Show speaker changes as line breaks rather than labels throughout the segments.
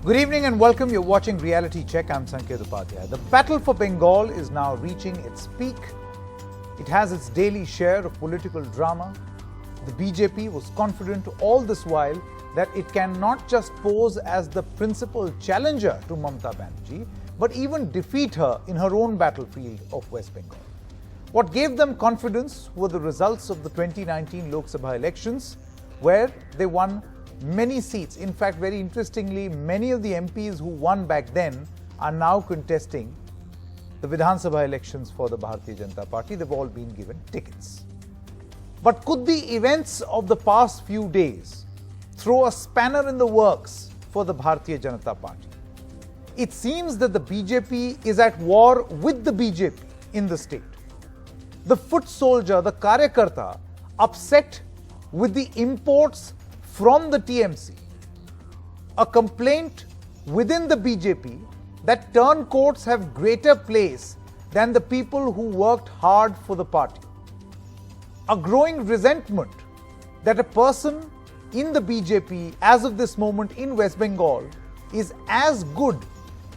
Good evening and welcome. You're watching Reality Check. I'm Sanket Upadhyay. The battle for Bengal is now reaching its peak. It has its daily share of political drama. The BJP was confident all this while that it can not just pose as the principal challenger to Mamata Banerjee, but even defeat her in her own battlefield of West Bengal. What gave them confidence were the results of the 2019 Lok Sabha elections, where they won many seats. In fact, very interestingly, many of the MPs who won back then are now contesting the Vidhan Sabha elections for the Bharatiya Janata Party. They've all been given tickets. But could the events of the past few days throw a spanner in the works for the Bharatiya Janata Party? It seems that the BJP is at war with the BJP in the state. The foot soldier, the Karyakarta, upset with the imports from the TMC, a complaint within the BJP that turncoats have greater place than the people who worked hard for the party. A growing resentment that a person in the BJP as of this moment in West Bengal is as good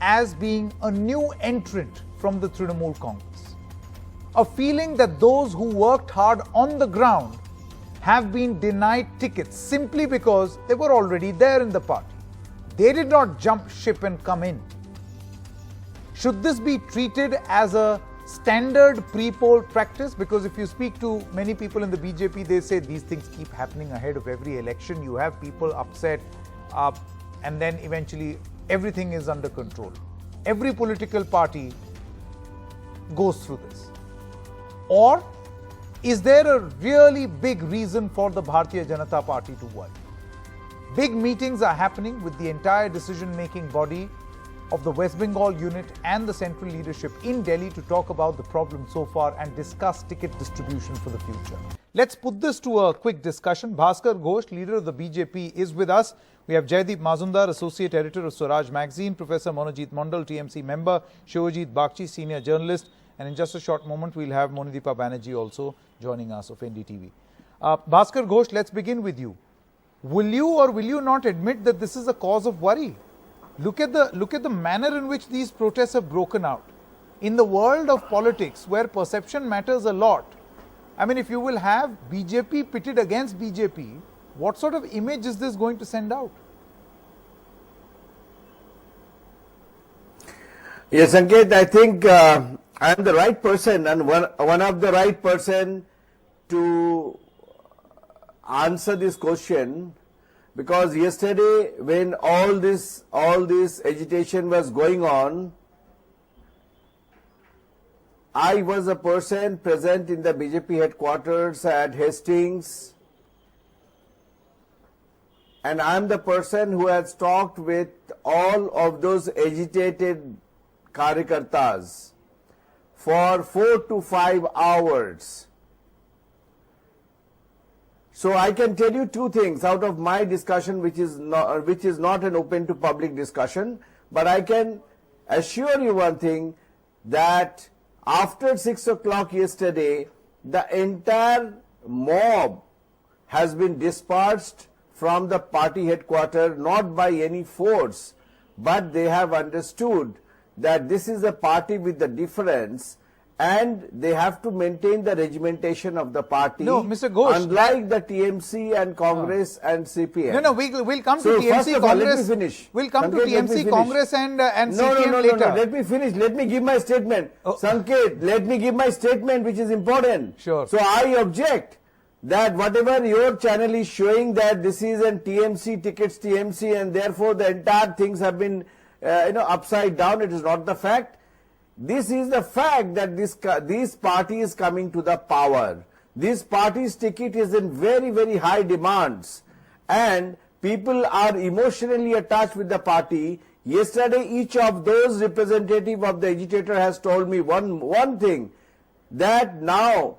as being a new entrant from the Trinamool Congress. A feeling that those who worked hard on the ground have been denied tickets simply because they were already there in the party. They did not jump ship and come in. Should this be treated as a standard pre-poll practice? Because if you speak to many people in the BJP, they say these things keep happening ahead of every election. You have people upset and then eventually everything is under control. Every political party goes through this. Or is there a really big reason for the Bharatiya Janata Party to worry? Big meetings are happening with the entire decision-making body of the West Bengal unit and the central leadership in Delhi to talk about the problem so far and discuss ticket distribution for the future. Let's put this to a quick discussion. Bhaskar Ghosh, leader of the BJP, is with us. We have Jaideep Mazumdar, associate editor of Swaraj magazine, Professor Monojit Mondal, TMC member, Shivajit Bagchi, senior journalist, and in just a short moment, we'll have Monideepa Banerjee also joining us of NDTV. Bhaskar Ghosh, let's begin with you. Will you or will you not admit that this is a cause of worry? Look at the manner in which these protests have broken out. In the world of politics, where perception matters a lot, I mean, if you will have BJP pitted against BJP, what sort of image is this going to send out?
Yes, Sanket, I think I am the right person and one of the right person to answer this question, because yesterday when all this agitation was going on, I was a person present in the BJP headquarters at Hastings, and I am the person who has talked with all of those agitated Karyakartas for 4 to 5 hours. So I can tell you two things out of my discussion, which is not an open to public discussion, but I can assure you one thing, that after 6 o'clock yesterday, the entire mob has been dispersed from the party headquarters, not by any force, but they have understood that this is a party with a difference and they have to maintain the regimentation of the party.
No, Mr. Ghosh,
unlike the TMC and Congress and CPM.
No, we'll come to TMC, Congress.
Let me finish.
We'll come to TMC, Congress and CPM later.
No, let me finish. Let me give my statement. Sanket, let me give my statement, which is important.
Sure.
So I object that whatever your channel is showing, that this is an TMC, tickets TMC, and therefore the entire things have been upside down. It is not the fact. This is the fact that this party is coming to the power. This party's ticket is in very, very high demands, and people are emotionally attached with the party. Yesterday, each of those representative of the agitator has told me one thing, that now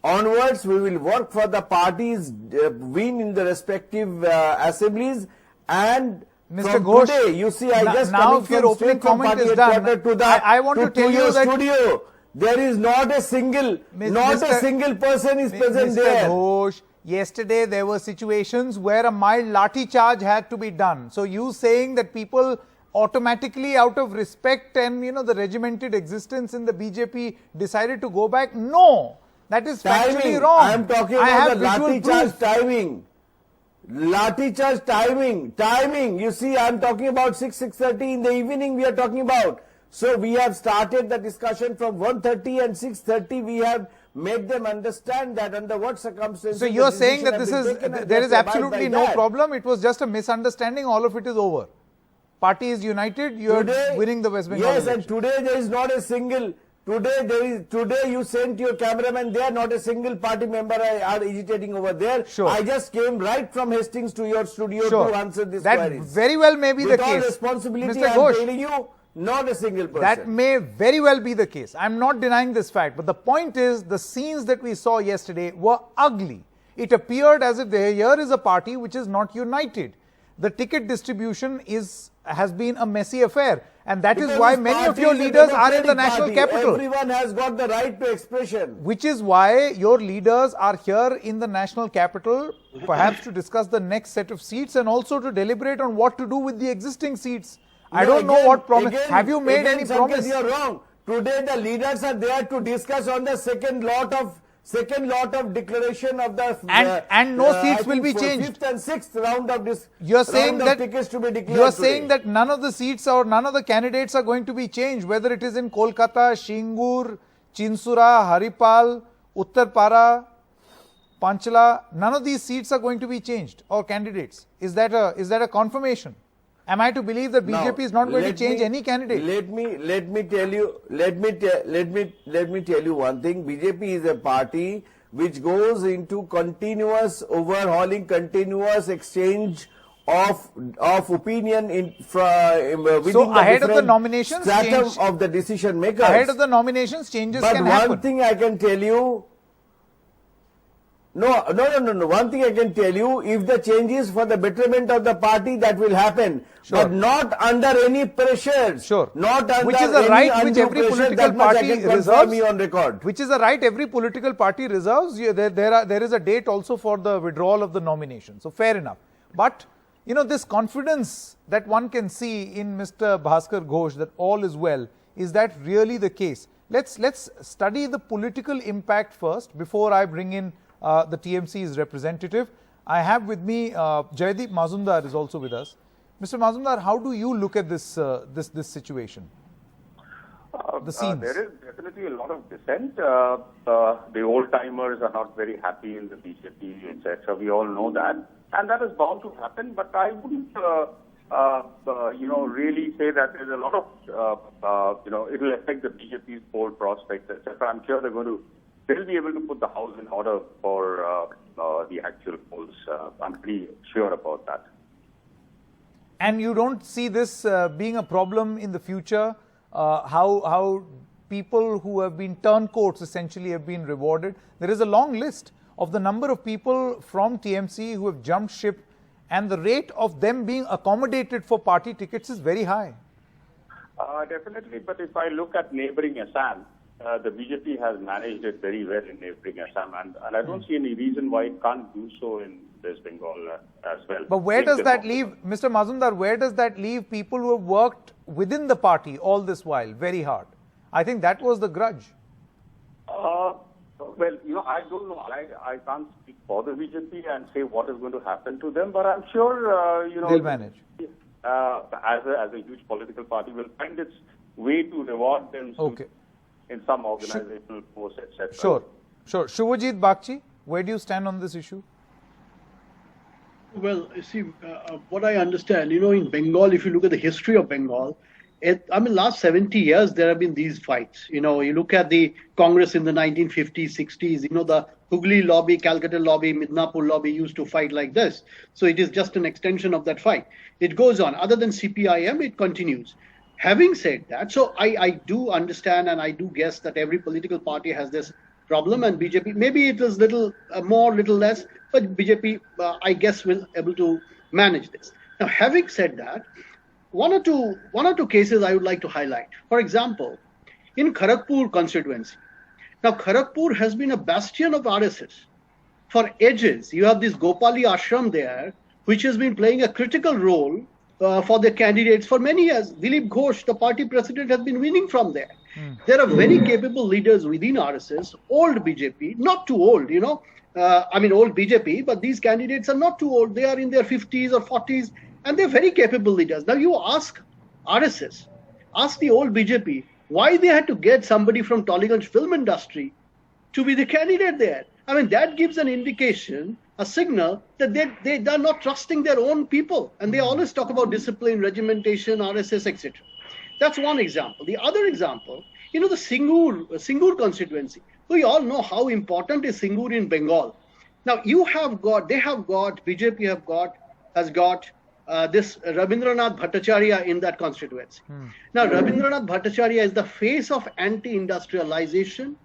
onwards we will work for the parties win in the respective assemblies. And
Mr.
from
Ghosh,
today, you see, I just
now if your opening comment is done, I want to tell you that
studio, there is not a single person is present there.
Ghosh, yesterday there were situations where a mild lathi charge had to be done. So you saying that people automatically out of respect and the regimented existence in the BJP decided to go back? No, that is factually wrong.
I am talking about the lathi charge timing. Lathi charge timing. You see, I am talking about 6:30 in the evening we are talking about. So we have started the discussion from 1:30 and 6:30 we have made them understand that under what circumstances.
So you're saying that there is absolutely no problem. It was just a misunderstanding. All of it is over. Party is united. You are winning the West Bengal election.
And today there is not a single. Today you sent your cameraman there. Not a single party member are agitating over there.
Sure.
I just came right from Hastings to your studio to answer this queries.
That very well may be the case.
With all responsibility,
Mr.
I am telling you. Not a single person.
That may very well be the case. I'm not denying this fact. But the point is, the scenes that we saw yesterday were ugly. It appeared as if here is a party which is not united. The ticket distribution has been a messy affair. And that is why many of your leaders are in the national capital.
Everyone has got the right to expression.
Which is why your leaders are here in the national capital, perhaps to discuss the next set of seats and also to deliberate on what to do with the existing seats. I don't know what promise. Have you made any promise?
You are wrong. Today the leaders are there to discuss on the second lot of declaration of the
and no seats will be changed.
Fifth and sixth round of this.
You are saying that
tickets to be declared.
You are saying that none of the seats or none of the candidates are going to be changed, whether it is in Kolkata, Shingur, Chinsura, Haripal, Uttarpara, Panchala. None of these seats are going to be changed or candidates. Is that a confirmation? Am I to believe that BJP is not going to change any candidate?
Let me tell you one thing. BJP is a party which goes into continuous overhauling, continuous exchange of opinion within
ahead of the nominations,
stratum of the decision makers.
Ahead of the nominations, changes can happen.
But one thing I can tell you. No. One thing I can tell you, if the changes for the betterment of the party, that will happen. Sure. But not under any pressure.
Sure.
Not under
which is a right which every political party reserves.
Me on record.
Which is a right every political party reserves. There is a date also for the withdrawal of the nomination. So fair enough. But this confidence that one can see in Mr. Bhaskar Ghosh that all is well, is that really the case? Let's study the political impact first before I bring in the TMC's representative. I have with me Jaideep Mazumdar is also with us. Mr. Mazumdar, how do you look at this situation? The scenes.
There is definitely a lot of dissent. The old timers are not very happy in the BJP, etc. We all know that, and that is bound to happen. But I wouldn't, really say that there's a lot of, it will affect the BJP's poll prospects, etc. I'm sure they'll be able to put the house in order for the actual polls. I'm pretty sure about that.
And you don't see this being a problem in the future? How people who have been turncoats essentially have been rewarded? There is a long list of the number of people from TMC who have jumped ship, and the rate of them being accommodated for party tickets is very high.
Definitely, but if I look at neighboring Assam, the BJP has managed it very well in neighboring Assam, and I don't see any reason why it can't do so in West Bengal as well.
But where does that leave, Mr. Mazumdar, where does that leave people who have worked within the party all this while very hard? I think that was the grudge.
Well, I don't know. I can't speak for the BJP and say what is going to happen to them, but I'm sure,
they'll manage.
As a huge political party will find its way to reward them in some organizational posts, etc.
Sure. Shubhajit Bagchi, where do you stand on this issue?
Well, you see, what I understand, in Bengal, if you look at the history of Bengal, last 70 years, there have been these fights. You look at the Congress in the 1950s, 60s, the Hooghly lobby, Calcutta lobby, Midnapur lobby used to fight like this. So it is just an extension of that fight. It goes on. Other than CPIM, it continues. Having said that, so I do understand and I do guess that every political party has this problem, and BJP, maybe it is little more, little less, but BJP, I guess, will able to manage this. Now, having said that, one or two cases I would like to highlight. For example, in Kharagpur constituency. Now, Kharagpur has been a bastion of RSS. for ages. You have this Gopali Ashram there, which has been playing a critical role for the candidates for many years. Dilip Ghosh, the party president, has been winning from there. There are very capable leaders within RSS, old BJP, not too old, old BJP, but these candidates are not too old. They are in their 50s or 40s, and they're very capable leaders. Now you ask RSS, ask the old BJP, why they had to get somebody from Tollygunge film industry to be the candidate there. I mean, that gives an indication, a signal that they are not trusting their own people. And they always talk about discipline, regimentation, RSS, etc. That's one example. The other example, the Singur constituency. We all know how important is Singur in Bengal. Now, BJP has got this Rabindranath Bhattacharya in that constituency. Now, Rabindranath Bhattacharya is the face of anti-industrialization,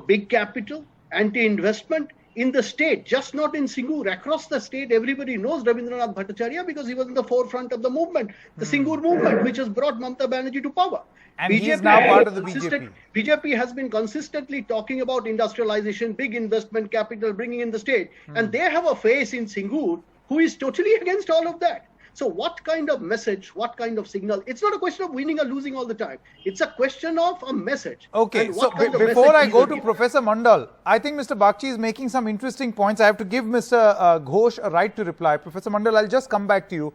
big capital, anti-investment in the state, just not in Singur. Across the state, everybody knows Rabindranath Bhattacharya because he was in the forefront of the movement, the Singur movement, which has brought Mamata Banerjee to power.
And BJP he is now part of the BJP.
BJP has been consistently talking about industrialization, big investment capital, bringing in the state. And they have a face in Singur who is totally against all of that. So what kind of message, what kind of signal? It's not a question of winning or losing all the time. It's a question of a message.
Okay, so before I go to Professor Mandal, I think Mr. Bagchi is making some interesting points. I have to give Mr. Ghosh a right to reply. Professor Mandal, I'll just come back to you.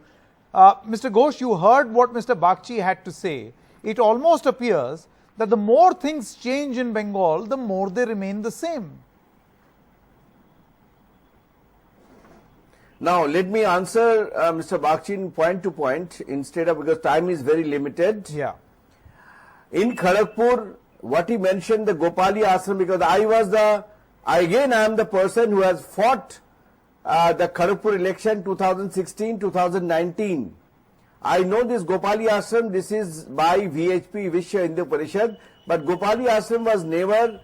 Mr. Ghosh, you heard what Mr. Bagchi had to say. It almost appears that the more things change in Bengal, the more they remain the same.
Now, let me answer Mr. Bagchi point to point instead of, because time is very limited.
Yeah.
In Kharagpur, what he mentioned, the Gopali Ashram, because I am the person who has fought the Kharagpur election 2016, 2019. I know this Gopali Ashram, this is by VHP, Vishwa Hindu Parishad, but Gopali Ashram was never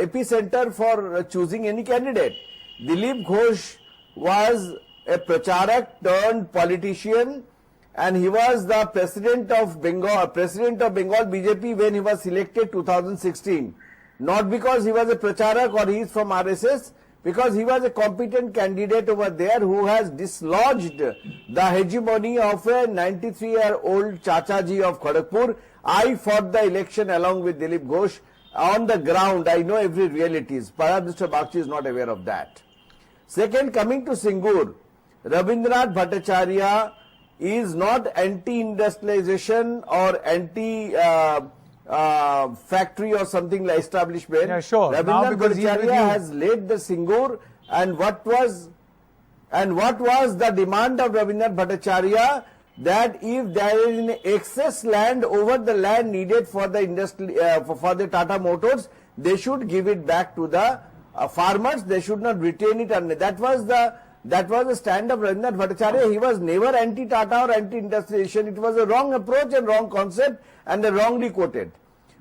epicenter for choosing any candidate. Dilip Ghosh was a pracharak turned politician, and he was the president of Bengal BJP when he was selected 2016. Not because he was a pracharak or he is from RSS, because he was a competent candidate over there who has dislodged the hegemony of a 93-year-old Chachaji of Kharagpur. I fought the election along with Dilip Ghosh on the ground. I know every realities. Perhaps Mr. Bagchi is not aware of that. Second, coming to Singur, Rabindranath Bhattacharya is not anti-industrialization or anti-factory or something like establishment.
Yeah, sure.
Rabindranath Bhattacharya has led the Singur, and what was the demand of Rabindranath Bhattacharya? That if there is an excess land over the land needed for the industry, for the Tata Motors, they should give it back to the farmers. They should not retain it, and that was the stand of Rabindranath Bhattacharya. He was never anti-Tata or anti-industrialization. It was a wrong approach and wrong concept, and wrongly quoted.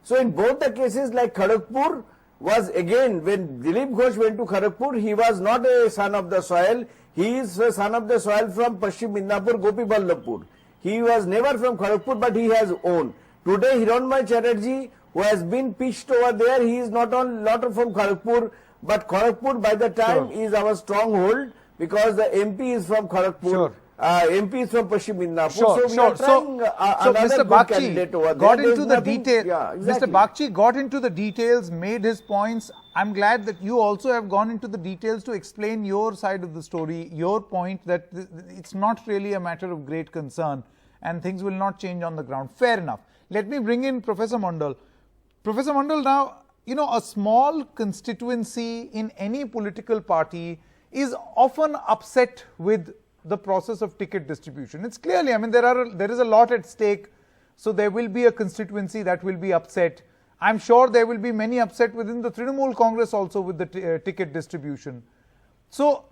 So in both the cases, like Kharagpur was, again, when Dilip Ghosh went to Kharagpur, he was not a son of the soil. He is a son of the soil from Paschim Midnapur, Gopi Ballabpur. He was never from Kharagpur, but he has owned. Today, Hiranmay Chatterjee, who has been pitched over there, he is not from Kharagpur, but Kharagpur by the time is our stronghold, because the MP is from Kharagpur.
Sure.
MP is from Paschim Midnapur.
Sure,
so we are trying another
Mr.
good candidate over there.
got into the details.
Yeah, exactly.
Mr. Bagchi got into the details, made his points. I'm glad that you also have gone into the details to explain your side of the story, your point that it's not really a matter of great concern and things will not change on the ground. Fair enough. Let me bring in Professor Mandal. Professor Mandal, now, a small constituency in any political party is often upset with the process of ticket distribution. It's clearly, there is a lot at stake, so there will be a constituency that will be upset. I'm sure there will be many upset within the Trinamool Congress also with the ticket distribution. So,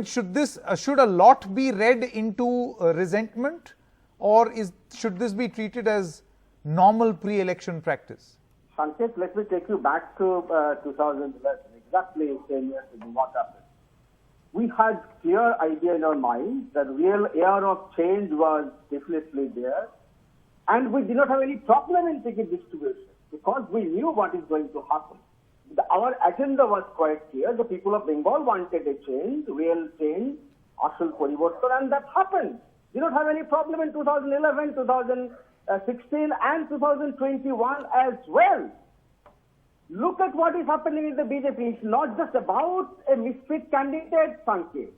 should a lot be read into resentment, or should this be treated as normal pre-election practice?
Sanket, let me take you back to 2011, exactly 10 years ago. What happened? We had clear idea in our mind that real air of change was definitely there, and we did not have any problem in ticket distribution because we knew what is going to happen. our agenda was quite clear. The people of Bengal wanted a change, real change, Ashul Poriborton, and that happened. We don't have any problem in 2011, 2016, and 2021 as well. Look at what is happening in the BJP. It's not just about a misfit candidate, Sanket.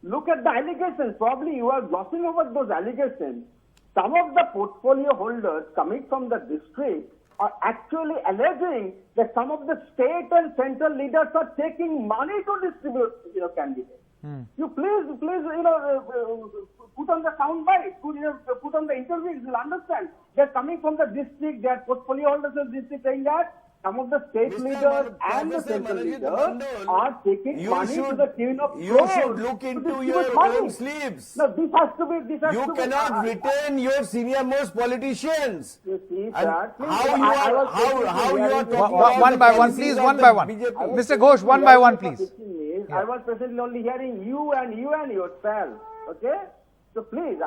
Look at the allegations. Probably you are glossing over those allegations. Some of the portfolio holders coming from the district are actually alleging that some of the state and central leaders are taking money to distribute, candidates. You please, put on the sound bite, put on the interviews. You'll understand. They're coming from the district. They're portfolio holders of the district saying that some of the state leaders and the central leaders are taking money to the tune of crores.
You should look into your own sleeves.
No, this has to be.
You cannot retain your senior most politicians.
You see,
And
sir.
how you are talking
One by one, please, one by one. Mr. Ghosh, one by one, please.
I was presently only hearing you and yourself. Okay? So please,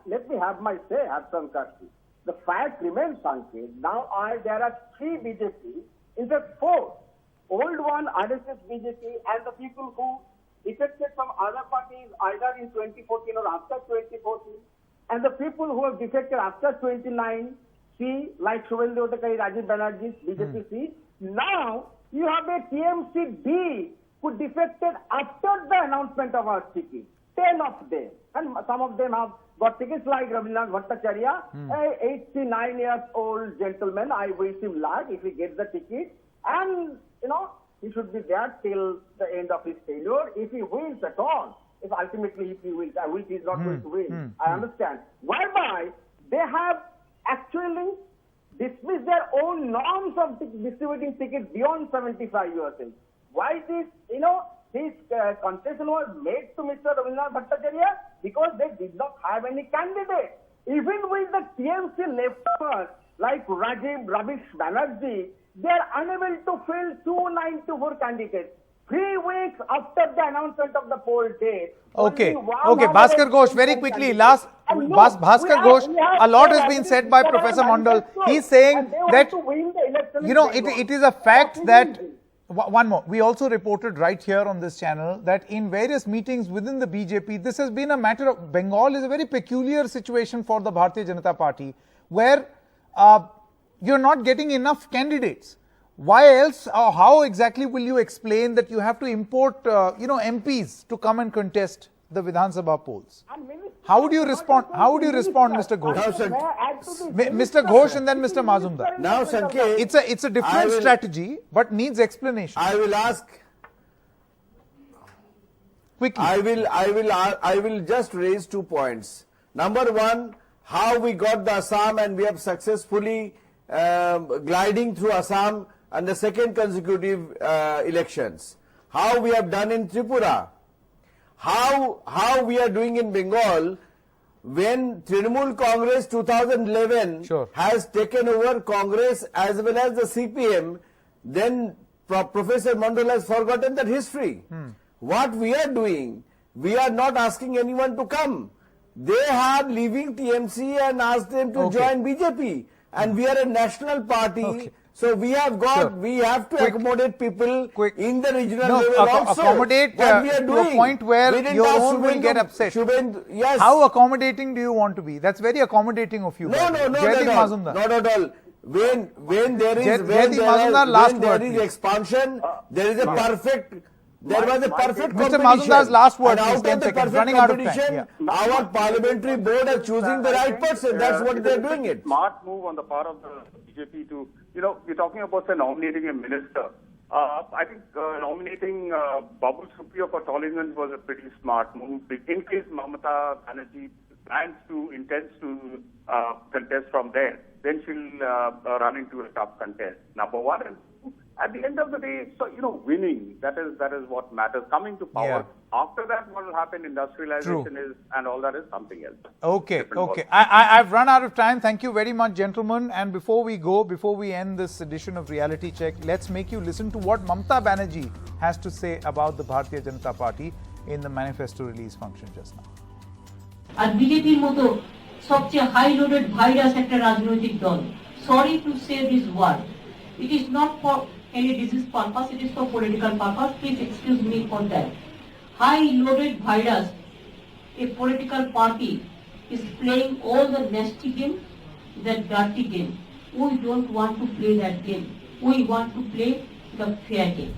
let me have my say, have some courtesy. The fact remains, Sanket. Now there are 3 BJPs, in fact 4. Old one, RSS BJP, and the people who defected from other parties either in 2014 or after 2014, and the people who have defected after 29, see, like Shubhendu Ottakari, Rajiv Banerjee's BJP seat. Now you have a TMC B who defected after the announcement of our ticket. 10 of them. And some of them have got tickets like Rabindranath Bhattacharya, a 89 years old gentleman. I wish him luck if he gets the ticket. And, he should be there till the end of his tenure. If he wins at all, if he wins, I wish he's not going to win. I understand. Whereby they have actually dismissed their own norms of distributing tickets beyond 75 years. Why this, this concession was made to Mr. Rabindranath Bhattacharya? Because they did not have any candidate. Even with the TMC lefters like Ravish Banerjee, they are unable to fill 294 candidates. 3 weeks after the announcement of the poll date.
Okay, Bhaskar Ghosh, very quickly, Bhaskar Ghosh, a lot has been said by Professor Mondal. He's saying that, it is a fact that, one more, we also reported right here on this channel that in various meetings within the BJP, this has been a matter of, Bengal is a very peculiar situation for the Bharatiya Janata Party, where you're not getting enough candidates. Why else, or how exactly will you explain that you have to import, MPs to come and contest the Vidhan Sabha polls? How would you respond? Mr. Ghosh? Mr. Ghosh and then Mr. Mazumdar.
Now, Sanket,
it's a different strategy, but needs explanation.
I will ask
Quickly.
I will just raise 2 points. Number one, how we got the Assam and we have successfully gliding through Assam and the second consecutive elections. How we have done in Tripura. How we are doing in Bengal when Trinamool Congress 2011 has taken over Congress as well as the CPM, then Professor Mondal has forgotten that history. What we are doing, we are not asking anyone to come. They are leaving TMC and asked them to join BJP. And we are a national party. So we have to accommodate people in the regional level also.
Accommodate
what we are doing.
To a point where your own will get upset.
Yes.
How accommodating do you want to be? That's very accommodating of you.
No, not at all. When there is expansion, there is a perfect. There was a perfect competition.
Mr. Mazumdar's last word,
and
please, 10 seconds. Running out of time.
Our parliamentary board are choosing the right person. That's what they're doing it.
Smart move on the part of the BJP to, we're talking about nominating a minister. I think nominating Babu Supriyo for Tollinganj was a pretty smart move. In case Mamata Banerjee intends to contest from there, then she'll run into a tough contest. Number one. And at the end of the day, winning, that is what matters. Coming to power. After that, what will happen, industrialization is, and all that is something else.
Okay. I've run out of time. Thank you very much, gentlemen. And before we end this edition of Reality Check, let's make you listen to what Mamata Banerjee has to say about the Bharatiya Janata Party in the manifesto release function just now.
আর বিজেপির মতো সবচেয়ে high loaded virus একটা রাজনৈতিক দল, sorry to say this word, it is not for any disease purpose, it is for political purpose. Please excuse me for that. High loaded virus, a political party is playing all the nasty game, the dirty game. We don't want to play that game. We want to play the fair game.